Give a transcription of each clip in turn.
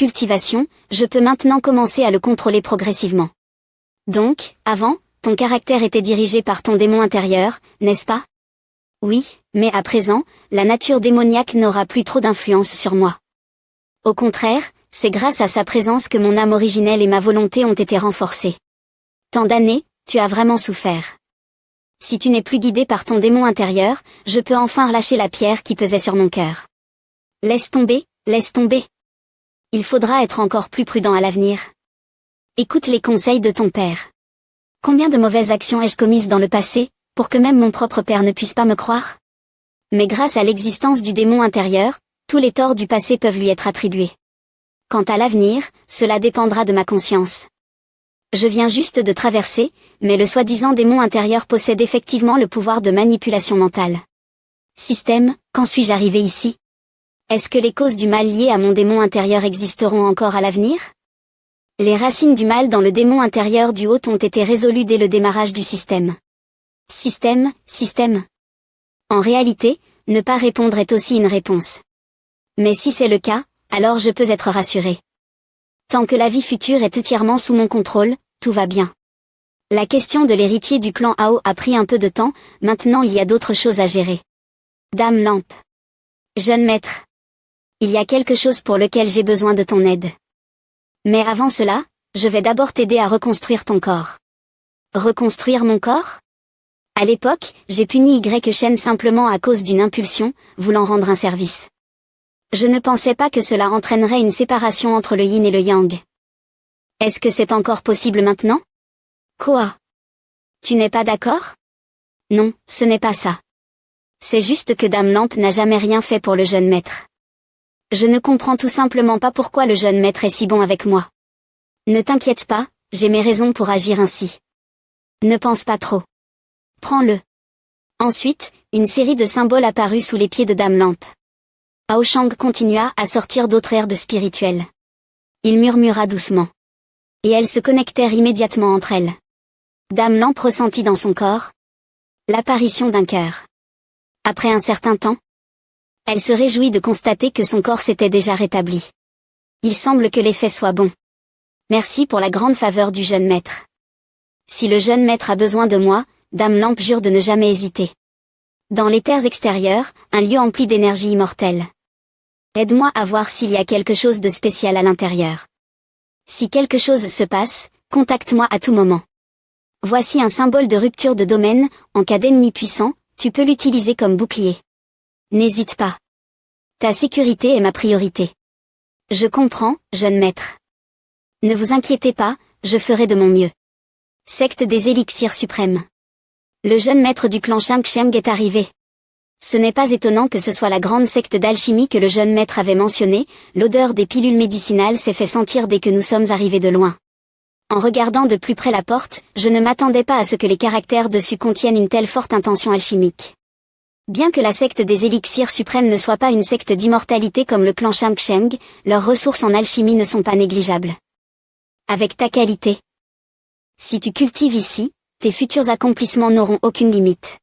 cultivation, je peux maintenant commencer à le contrôler progressivement. Donc, avant, ton caractère était dirigé par ton démon intérieur, n'est-ce pas? Oui, mais à présent, la nature démoniaque n'aura plus trop d'influence sur moi. Au contraire, c'est grâce à sa présence que mon âme originelle et ma volonté ont été renforcées. Tant d'années, tu as vraiment souffert. Si tu n'es plus guidé par ton démon intérieur, je peux enfin relâcher la pierre qui pesait sur mon cœur. Laisse tomber, laisse tomber. Il faudra être encore plus prudent à l'avenir. Écoute les conseils de ton père. Combien de mauvaises actions ai-je commises dans le passé, pour que même mon propre père ne puisse pas me croire? Mais grâce à l'existence du démon intérieur, tous les torts du passé peuvent lui être attribués. Quant à l'avenir, cela dépendra de ma conscience. Je viens juste de traverser, mais le soi-disant démon intérieur possède effectivement le pouvoir de manipulation mentale. Système, quand suis-je arrivé ici? Est-ce que les causes du mal liées à mon démon intérieur existeront encore à l'avenir? Les racines du mal dans le démon intérieur du haut ont été résolues dès le démarrage du système. Système, système. En réalité, ne pas répondre est aussi une réponse. Mais si c'est le cas, alors je peux être rassuré. Tant que la vie future est entièrement sous mon contrôle, tout va bien. La question de l'héritier du clan Ao a pris un peu de temps, maintenant il y a d'autres choses à gérer. Dame Lampe. Jeune maître. Il y a quelque chose pour lequel j'ai besoin de ton aide. Mais avant cela, je vais d'abord t'aider à reconstruire ton corps. Reconstruire mon corps? À l'époque, j'ai puni Y Shen simplement à cause d'une impulsion, voulant rendre un service. Je ne pensais pas que cela entraînerait une séparation entre le yin et le yang. Est-ce que c'est encore possible maintenant? Quoi? Tu n'es pas d'accord? Non, ce n'est pas ça. C'est juste que Dame Lampe n'a jamais rien fait pour le jeune maître. Je ne comprends tout simplement pas pourquoi le jeune maître est si bon avec moi. Ne t'inquiète pas, j'ai mes raisons pour agir ainsi. Ne pense pas trop. Prends-le. Ensuite, une série de symboles apparut sous les pieds de Dame Lampe. Ao Shang continua à sortir d'autres herbes spirituelles. Il murmura doucement. Et elles se connectèrent immédiatement entre elles. Dame Lampe ressentit dans son corps l'apparition d'un cœur. Après un certain temps, elle se réjouit de constater que son corps s'était déjà rétabli. Il semble que l'effet soit bon. Merci pour la grande faveur du jeune maître. Si le jeune maître a besoin de moi, Dame Lampe jure de ne jamais hésiter. Dans les terres extérieures, un lieu empli d'énergie immortelle. Aide-moi à voir s'il y a quelque chose de spécial à l'intérieur. Si quelque chose se passe, contacte-moi à tout moment. Voici un symbole de rupture de domaine, en cas d'ennemi puissant, tu peux l'utiliser comme bouclier. N'hésite pas. Ta sécurité est ma priorité. Je comprends, jeune maître. Ne vous inquiétez pas, je ferai de mon mieux. Secte des élixirs suprêmes. Le jeune maître du clan Shang Sheng est arrivé. Ce n'est pas étonnant que ce soit la grande secte d'alchimie que le jeune maître avait mentionnée, l'odeur des pilules médicinales s'est fait sentir dès que nous sommes arrivés de loin. En regardant de plus près la porte, je ne m'attendais pas à ce que les caractères dessus contiennent une telle forte intention alchimique. Bien que la secte des élixirs suprêmes ne soit pas une secte d'immortalité comme le clan Shang Sheng, leurs ressources en alchimie ne sont pas négligeables. Avec ta qualité. Si tu cultives ici, tes futurs accomplissements n'auront aucune limite.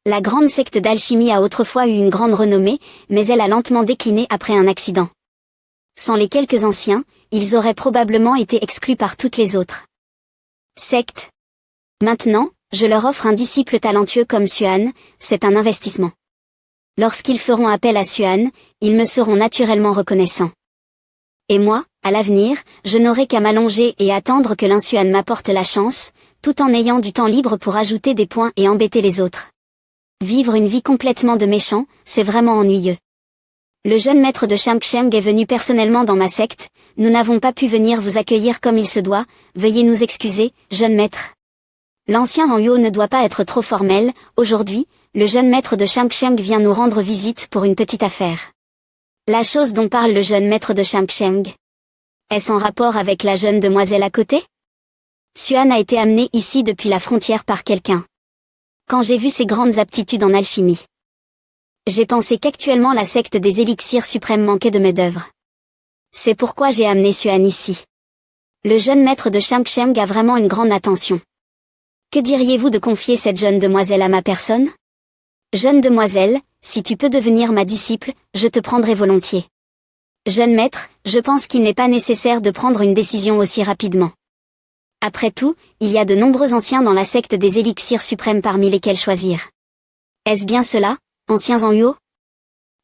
La grande secte d'alchimie a autrefois eu une grande renommée, mais elle a lentement décliné après un accident. Sans les quelques anciens, ils auraient probablement été exclus par toutes les autres sectes. Maintenant, je leur offre un disciple talentueux comme Xuan, c'est un investissement. Lorsqu'ils feront appel à Xuan, ils me seront naturellement reconnaissants. Et moi, à l'avenir, je n'aurai qu'à m'allonger et attendre que l'un Xuan m'apporte la chance, tout en ayant du temps libre pour ajouter des points et embêter les autres. Vivre une vie complètement de méchant, c'est vraiment ennuyeux. Le jeune maître de Shang Sheng est venu personnellement dans ma secte, nous n'avons pas pu venir vous accueillir comme il se doit, veuillez nous excuser, jeune maître. L'ancien en haut ne doit pas être trop formel, aujourd'hui, le jeune maître de Shang Sheng vient nous rendre visite pour une petite affaire. La chose dont parle le jeune maître de Shang Sheng. Est-ce en rapport avec la jeune demoiselle à côté? Xuan a été amené ici depuis la frontière par quelqu'un. Quand j'ai vu ses grandes aptitudes en alchimie, j'ai pensé qu'actuellement la secte des élixirs suprêmes manquait de main-d'œuvre. C'est pourquoi j'ai amené Xuan ici. Le jeune maître de Shang Sheng a vraiment une grande attention. Que diriez-vous de confier cette jeune demoiselle à ma personne? Jeune demoiselle, si tu peux devenir ma disciple, je te prendrai volontiers. Jeune maître, je pense qu'il n'est pas nécessaire de prendre une décision aussi rapidement. Après tout, il y a de nombreux anciens dans la secte des élixirs suprêmes parmi lesquels choisir. Est-ce bien cela, anciens en haut?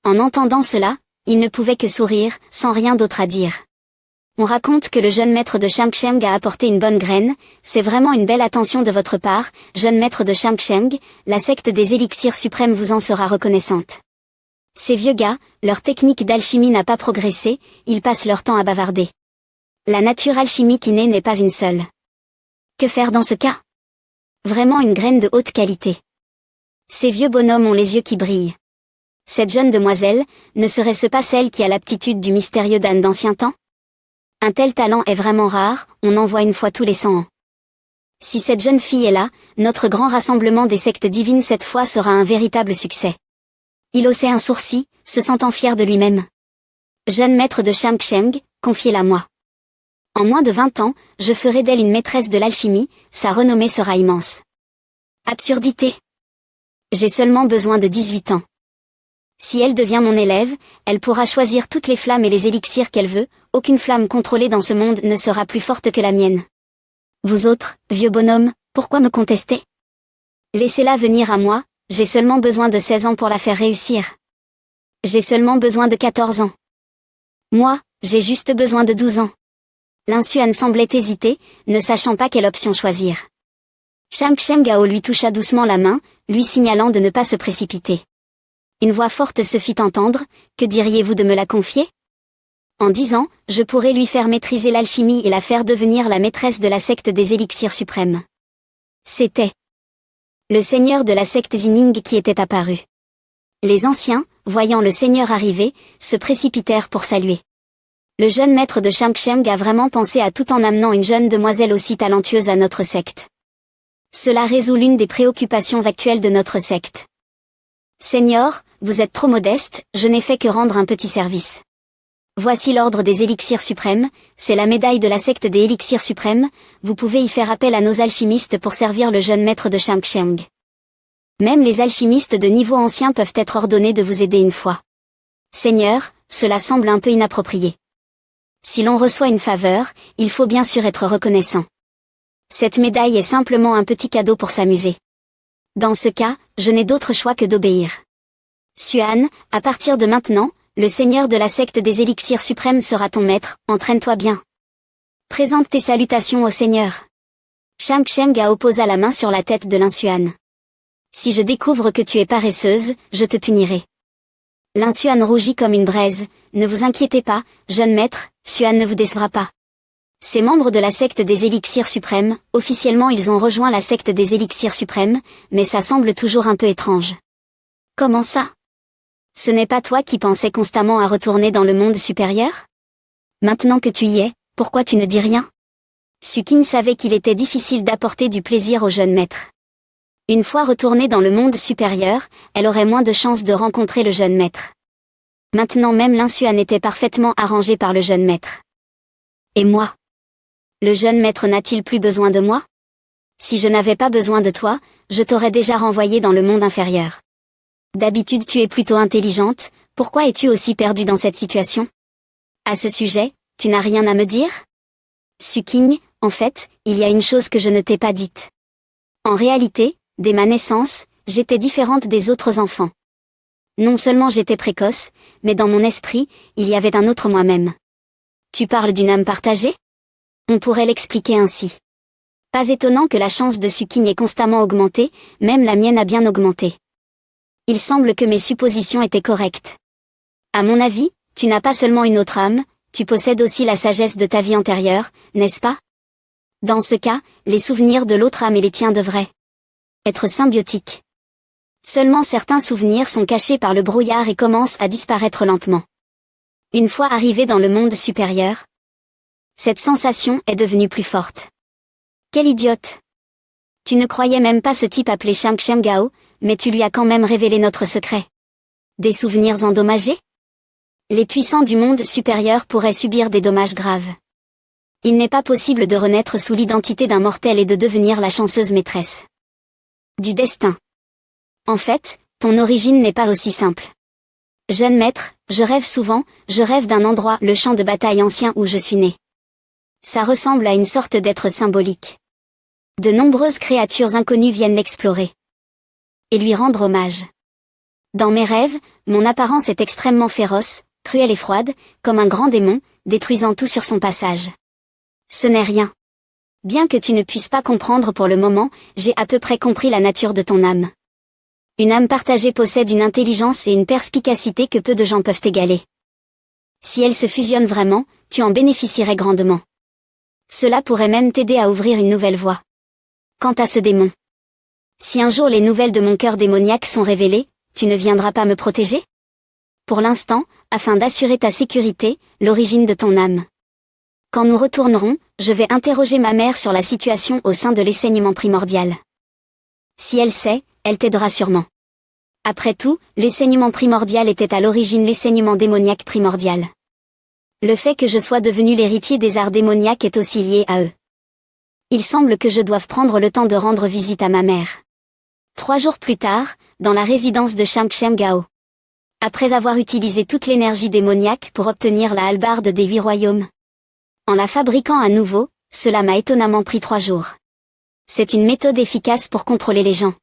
En entendant cela, il ne pouvait que sourire, sans rien d'autre à dire. On raconte que le jeune maître de Shangsheng a apporté une bonne graine, c'est vraiment une belle attention de votre part, jeune maître de Shangsheng, la secte des élixirs suprêmes vous en sera reconnaissante. Ces vieux gars, leur technique d'alchimie n'a pas progressé, ils passent leur temps à bavarder. La nature alchimique innée n'est pas une seule. Que faire dans ce cas? Vraiment une graine de haute qualité. Ces vieux bonhommes ont les yeux qui brillent. Cette jeune demoiselle, ne serait-ce pas celle qui a l'aptitude du mystérieux d'Anne d'ancien temps? Un tel talent est vraiment rare, on en voit une fois tous les 100 ans. Si cette jeune fille est là, notre grand rassemblement des sectes divines cette fois sera un véritable succès. Il haussait un sourcil, se sentant fier de lui-même. Jeune maître de Shangsheng, confiez-la moi. En moins de 20 ans, je ferai d'elle une maîtresse de l'alchimie, sa renommée sera immense. Absurdité. J'ai seulement besoin de 18 ans. Si elle devient mon élève, elle pourra choisir toutes les flammes et les élixirs qu'elle veut, aucune flamme contrôlée dans ce monde ne sera plus forte que la mienne. Vous autres, vieux bonhommes, pourquoi me contester? Laissez-la venir à moi, j'ai seulement besoin de 16 ans pour la faire réussir. J'ai seulement besoin de 14 ans. Moi, j'ai juste besoin de 12 ans. L'Insuan semblait hésiter, ne sachant pas quelle option choisir. Shangsheng Gao lui toucha doucement la main, lui signalant de ne pas se précipiter. Une voix forte se fit entendre, que diriez-vous de me la confier? En 10 ans, je pourrais lui faire maîtriser l'alchimie et la faire devenir la maîtresse de la secte des élixirs suprêmes. C'était le seigneur de la secte Zining qui était apparu. Les anciens, voyant le seigneur arriver, se précipitèrent pour saluer. Le jeune maître de Shangsheng a vraiment pensé à tout en amenant une jeune demoiselle aussi talentueuse à notre secte. Cela résout l'une des préoccupations actuelles de notre secte. Seigneur, vous êtes trop modeste, je n'ai fait que rendre un petit service. Voici l'ordre des élixirs suprêmes, c'est la médaille de la secte des élixirs suprêmes, vous pouvez y faire appel à nos alchimistes pour servir le jeune maître de Shangsheng. Même les alchimistes de niveau ancien peuvent être ordonnés de vous aider une fois. Seigneur, cela semble un peu inapproprié. Si l'on reçoit une faveur, il faut bien sûr être reconnaissant. Cette médaille est simplement un petit cadeau pour s'amuser. Dans ce cas, je n'ai d'autre choix que d'obéir. Xuan, à partir de maintenant, le seigneur de la secte des élixirs suprêmes sera ton maître, entraîne-toi bien. Présente tes salutations au seigneur. Shangsheng a opposa la main sur la tête de l'Insuan. Si je découvre que tu es paresseuse, je te punirai. L'Insuan rougit comme une braise, ne vous inquiétez pas, jeune maître, Xuan ne vous décevra pas. Ces membres de la secte des élixirs suprêmes, officiellement ils ont rejoint la secte des élixirs suprêmes, mais ça semble toujours un peu étrange. Comment ça? Ce n'est pas toi qui pensais constamment à retourner dans le monde supérieur? Maintenant que tu y es, pourquoi tu ne dis rien? Sukin savait qu'il était difficile d'apporter du plaisir au jeune maître. Une fois retournée dans le monde supérieur, elle aurait moins de chances de rencontrer le jeune maître. Maintenant même l'Insuan était parfaitement arrangé par le jeune maître. Et moi? Le jeune maître n'a-t-il plus besoin de moi? Si je n'avais pas besoin de toi, je t'aurais déjà renvoyé dans le monde inférieur. D'habitude tu es plutôt intelligente, pourquoi es-tu aussi perdue dans cette situation? À ce sujet, tu n'as rien à me dire? Suking, en fait, il y a une chose que je ne t'ai pas dite. En réalité, dès ma naissance, j'étais différente des autres enfants. Non seulement j'étais précoce, mais dans mon esprit, il y avait un autre moi-même. Tu parles d'une âme partagée? On pourrait l'expliquer ainsi. Pas étonnant que la chance de Suking ait constamment augmenté, même la mienne a bien augmenté. Il semble que mes suppositions étaient correctes. À mon avis, tu n'as pas seulement une autre âme, tu possèdes aussi la sagesse de ta vie antérieure, n'est-ce pas? Dans ce cas, les souvenirs de l'autre âme et les tiens devraient être symbiotiques. Seulement certains souvenirs sont cachés par le brouillard et commencent à disparaître lentement. Une fois arrivé dans le monde supérieur, cette sensation est devenue plus forte. Quel idiote! Tu ne croyais même pas ce type appelé Shangsheng Gao, mais tu lui as quand même révélé notre secret. Des souvenirs endommagés? Les puissants du monde supérieur pourraient subir des dommages graves. Il n'est pas possible de renaître sous l'identité d'un mortel et de devenir la chanceuse maîtresse du destin. En fait, ton origine n'est pas aussi simple. Jeune maître, je rêve souvent, je rêve d'un endroit, le champ de bataille ancien où je suis né. Ça ressemble à une sorte d'être symbolique. De nombreuses créatures inconnues viennent l'explorer. Et lui rendre hommage. Dans mes rêves, mon apparence est extrêmement féroce, cruelle et froide, comme un grand démon, détruisant tout sur son passage. Ce n'est rien. Bien que tu ne puisses pas comprendre pour le moment, j'ai à peu près compris la nature de ton âme. Une âme partagée possède une intelligence et une perspicacité que peu de gens peuvent égaler. Si elles se fusionnent vraiment, tu en bénéficierais grandement. Cela pourrait même t'aider à ouvrir une nouvelle voie. Quant à ce démon. Si un jour les nouvelles de mon cœur démoniaque sont révélées, tu ne viendras pas me protéger? Pour l'instant, afin d'assurer ta sécurité, l'origine de ton âme. Quand nous retournerons, je vais interroger ma mère sur la situation au sein de l'essaignement primordial. Si elle sait, elle t'aidera sûrement. Après tout, l'essaignement primordial était à l'origine l'essaignement démoniaque primordial. Le fait que je sois devenu l'héritier des arts démoniaques est aussi lié à eux. Il semble que je doive prendre le temps de rendre visite à ma mère. 3 jours plus tard, dans la résidence de Shang Gao. Après avoir utilisé toute l'énergie démoniaque pour obtenir la hallebarde des 8 royaumes. En la fabriquant à nouveau, cela m'a étonnamment pris 3 jours. C'est une méthode efficace pour contrôler les gens.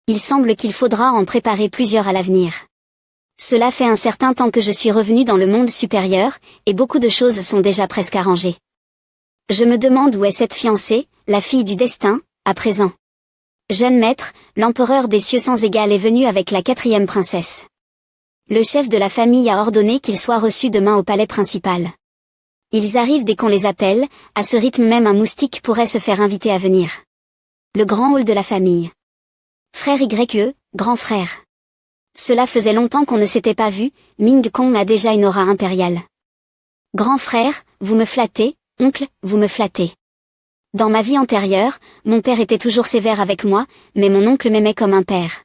Il semble qu'il faudra en préparer plusieurs à l'avenir. Cela fait un certain temps que je suis revenu dans le monde supérieur, et beaucoup de choses sont déjà presque arrangées. Je me demande où est cette fiancée, la fille du destin, à présent. Jeune maître, l'empereur des cieux sans égal est venu avec la 4e princesse. Le chef de la famille a ordonné qu'ils soient reçus demain au palais principal. Ils arrivent dès qu'on les appelle, à ce rythme même un moustique pourrait se faire inviter à venir. Le grand hall de la famille. Frère YE, grand frère. Cela faisait longtemps qu'on ne s'était pas vu, Ming Kong a déjà une aura impériale. Grand frère, vous me flattez, oncle, vous me flattez. Dans ma vie antérieure, mon père était toujours sévère avec moi, mais mon oncle m'aimait comme un père.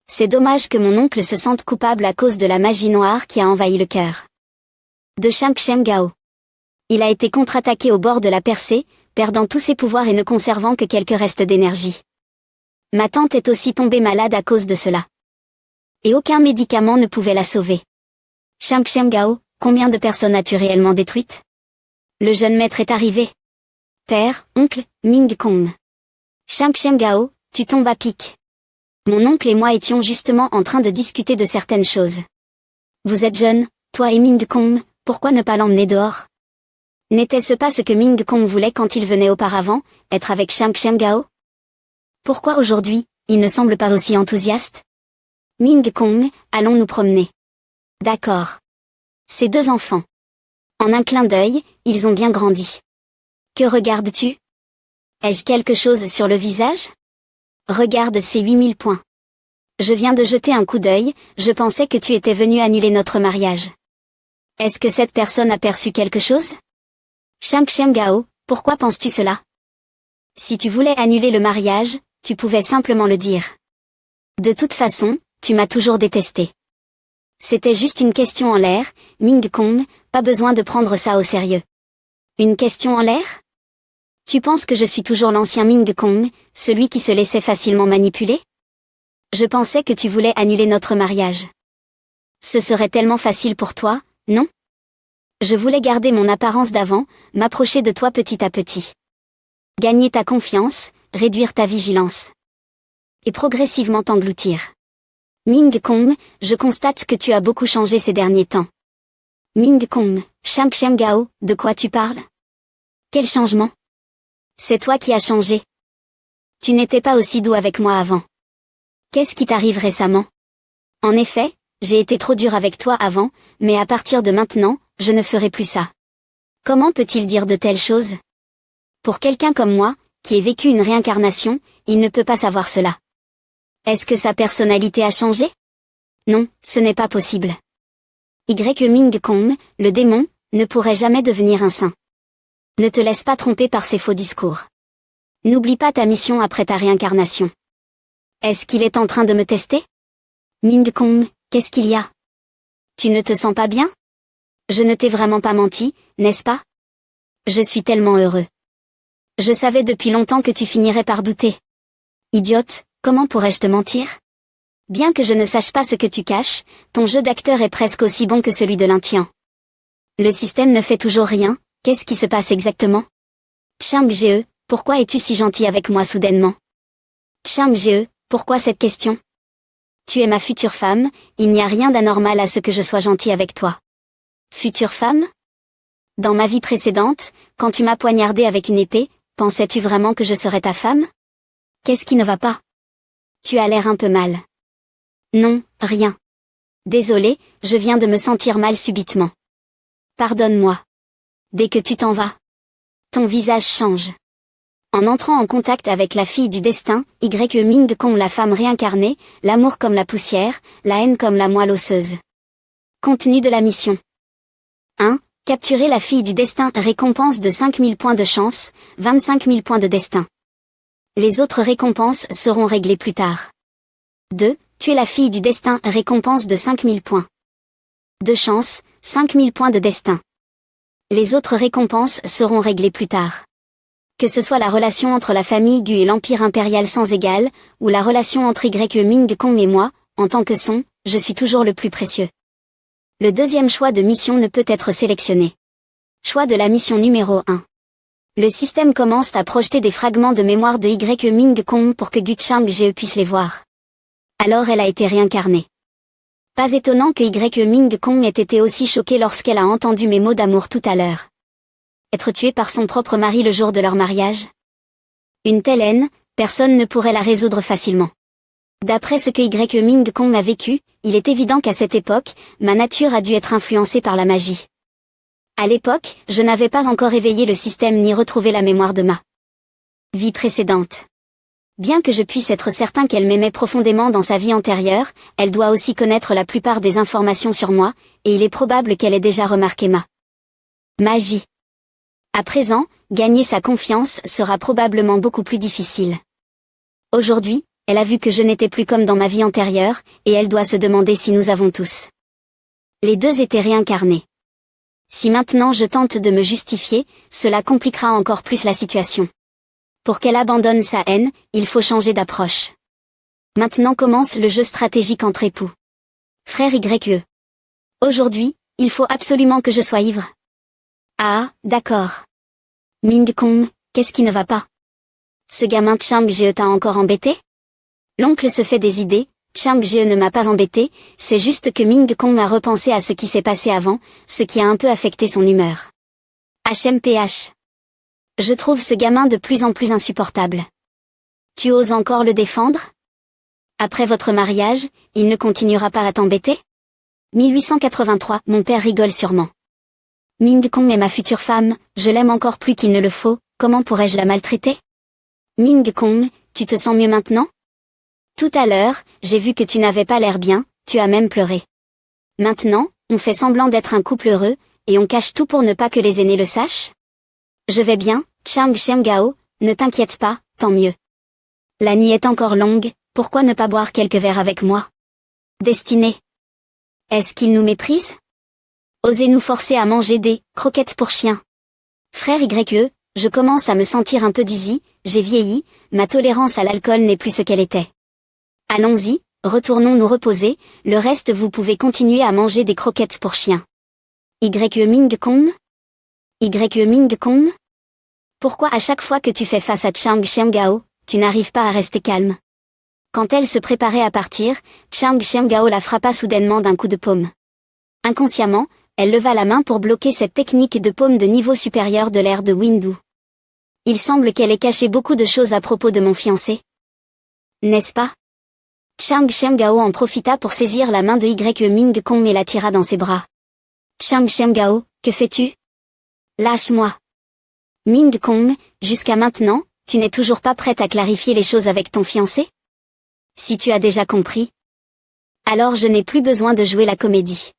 C'est dommage que mon oncle se sente coupable à cause de la magie noire qui a envahi le cœur de Shang Gao. Il a été contre-attaqué au bord de la percée, perdant tous ses pouvoirs et ne conservant que quelques restes d'énergie. Ma tante est aussi tombée malade à cause de cela. Et aucun médicament ne pouvait la sauver. Shang Gao, combien de personnes as-tu réellement détruites? Le jeune maître est arrivé. Père, oncle, Ming Kong. Shang Gao, tu tombes à pic. Mon oncle et moi étions justement en train de discuter de certaines choses. Vous êtes jeune, toi et Ming Kong, pourquoi ne pas l'emmener dehors? N'était-ce pas ce que Ming Kong voulait quand il venait auparavant, être avec Shang Gao? Pourquoi aujourd'hui, il ne semble pas aussi enthousiaste? Ming Kong, allons nous promener. D'accord. Ces 2 enfants. En un clin d'œil, ils ont bien grandi. Que regardes-tu? Ai-je quelque chose sur le visage? Regarde ces 8000 points. Je viens de jeter un coup d'œil, je pensais que tu étais venu annuler notre mariage. Est-ce que cette personne a perçu quelque chose? Shang Gao, pourquoi penses-tu cela? Si tu voulais annuler le mariage, tu pouvais simplement le dire. De toute façon, tu m'as toujours détesté. C'était juste une question en l'air, Ming Kong, pas besoin de prendre ça au sérieux. Une question en l'air? Tu penses que je suis toujours l'ancien Ming Kong, celui qui se laissait facilement manipuler? Je pensais que tu voulais annuler notre mariage. Ce serait tellement facile pour toi, non? Je voulais garder mon apparence d'avant, m'approcher de toi petit à petit. Gagner ta confiance, réduire ta vigilance. Et progressivement t'engloutir. Ming Kong, je constate que tu as beaucoup changé ces derniers temps. Ming Kong, Shang Gao, de quoi tu parles? Quel changement? C'est toi qui as changé. Tu n'étais pas aussi doux avec moi avant. Qu'est-ce qui t'arrive récemment? En effet, j'ai été trop dur avec toi avant, mais à partir de maintenant, je ne ferai plus ça. Comment peut-il dire de telles choses? Pour quelqu'un comme moi, qui ait vécu une réincarnation, il ne peut pas savoir cela. Est-ce que sa personnalité a changé? Non, ce n'est pas possible. Ming Kong, le démon, ne pourrait jamais devenir un saint. Ne te laisse pas tromper par ces faux discours. N'oublie pas ta mission après ta réincarnation. Est-ce qu'il est en train de me tester? Ming Kong, qu'est-ce qu'il y a? Tu ne te sens pas bien? Je ne t'ai vraiment pas menti, n'est-ce pas? Je suis tellement heureux. Je savais depuis longtemps que tu finirais par douter. Idiote, comment pourrais-je te mentir? Bien que je ne sache pas ce que tu caches, ton jeu d'acteur est presque aussi bon que celui de l'un tien. Le système ne fait toujours rien, qu'est-ce qui se passe exactement? Chang-Ge, pourquoi es-tu si gentil avec moi soudainement? Chang-Ge, pourquoi cette question? Tu es ma future femme, il n'y a rien d'anormal à ce que je sois gentil avec toi. Future femme? Dans ma vie précédente, quand tu m'as poignardé avec une épée, pensais-tu vraiment que je serais ta femme? Qu'est-ce qui ne va pas? Tu as l'air un peu mal. Non, rien. Désolé, je viens de me sentir mal subitement. Pardonne-moi. Dès que tu t'en vas, ton visage change. En entrant en contact avec la fille du destin, Ming Kong la femme réincarnée, l'amour comme la poussière, la haine comme la moelle osseuse. Contenu de la mission. 1. Capturer la fille du destin, récompense de 5000 points de chance, 25 000 points de destin. Les autres récompenses seront réglées plus tard. 2. Tuer la fille du destin, récompense de 5000 points de chance, 5000 points de destin. Les autres récompenses seront réglées plus tard. Que ce soit la relation entre la famille Gu et l'Empire impérial sans égal, ou la relation entre Ming Kong et moi, en tant que son, je suis toujours le plus précieux. Le deuxième choix de mission ne peut être sélectionné. Choix de la mission numéro 1. Le système commence à projeter des fragments de mémoire de Ming Kong pour que Gu Chang-Ge puisse les voir. Alors elle a été réincarnée. Pas étonnant que Ming Kong ait été aussi choquée lorsqu'elle a entendu mes mots d'amour tout à l'heure. Être tuée par son propre mari le jour de leur mariage? Une telle haine, personne ne pourrait la résoudre facilement. D'après ce que Ming Kong a vécu, il est évident qu'à cette époque, ma nature a dû être influencée par la magie. À l'époque, je n'avais pas encore éveillé le système ni retrouvé la mémoire de ma vie précédente. Bien que je puisse être certain qu'elle m'aimait profondément dans sa vie antérieure, elle doit aussi connaître la plupart des informations sur moi, et il est probable qu'elle ait déjà remarqué ma magie. À présent, gagner sa confiance sera probablement beaucoup plus difficile. Aujourd'hui, elle a vu que je n'étais plus comme dans ma vie antérieure, et elle doit se demander si nous avons tous les deux été réincarnés. Si maintenant je tente de me justifier, cela compliquera encore plus la situation. Pour qu'elle abandonne sa haine, il faut changer d'approche. Maintenant commence le jeu stratégique entre époux. Frère YE. Aujourd'hui, il faut absolument que je sois ivre. Ah, d'accord. Ming Kong, qu'est-ce qui ne va pas? Ce gamin Chang-Ge t'a encore embêté? L'oncle se fait des idées, Chang-Ge ne m'a pas embêté, c'est juste que Ming Kong a repensé à ce qui s'est passé avant, ce qui a un peu affecté son humeur. HMPH. Je trouve ce gamin de plus en plus insupportable. Tu oses encore le défendre? Après votre mariage, il ne continuera pas à t'embêter? 1883, mon père rigole sûrement. Ming Kong est ma future femme, je l'aime encore plus qu'il ne le faut, comment pourrais-je la maltraiter? Ming Kong, tu te sens mieux maintenant? Tout à l'heure, j'ai vu que tu n'avais pas l'air bien, tu as même pleuré. Maintenant, on fait semblant d'être un couple heureux, et on cache tout pour ne pas que les aînés le sachent? Je vais bien, Chang-Gao, ne t'inquiète pas, tant mieux. La nuit est encore longue, pourquoi ne pas boire quelques verres avec moi? Destinée. Est-ce qu'il nous méprise? Osez nous forcer à manger des croquettes pour chiens. Frère YE, je commence à me sentir un peu dizzy, j'ai vieilli, ma tolérance à l'alcool n'est plus ce qu'elle était. Allons-y, retournons nous reposer, le reste vous pouvez continuer à manger des croquettes pour chiens. Ming Kong? Ming Kong? Pourquoi à chaque fois que tu fais face à Chang-Gao, tu n'arrives pas à rester calme? Quand elle se préparait à partir, Chang-Gao la frappa soudainement d'un coup de paume. Inconsciemment, elle leva la main pour bloquer cette technique de paume de niveau supérieur de l'ère de Windu. Il semble qu'elle ait caché beaucoup de choses à propos de mon fiancé. N'est-ce pas? Chang-Gao en profita pour saisir la main de Ming Kong et la tira dans ses bras. Chang-Gao, que fais-tu? Lâche-moi. Ming Kong, jusqu'à maintenant, tu n'es toujours pas prête à clarifier les choses avec ton fiancé? Si tu as déjà compris, alors je n'ai plus besoin de jouer la comédie.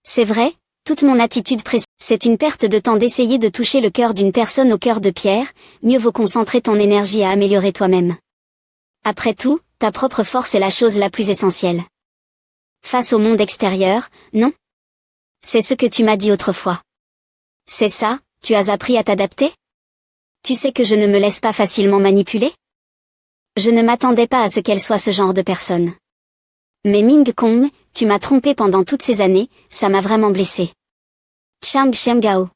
C'est vrai, toute mon attitude précédente, c'est une perte de temps d'essayer de toucher le cœur d'une personne au cœur de pierre, mieux vaut concentrer ton énergie à améliorer toi-même. Après tout, ta propre force est la chose la plus essentielle. Face au monde extérieur, non? C'est ce que tu m'as dit autrefois. C'est ça, tu as appris à t'adapter? Tu sais que je ne me laisse pas facilement manipuler? Je ne m'attendais pas à ce qu'elle soit ce genre de personne. Mais Ming Kong, tu m'as trompé pendant toutes ces années, ça m'a vraiment blessé. Chang Xiangao.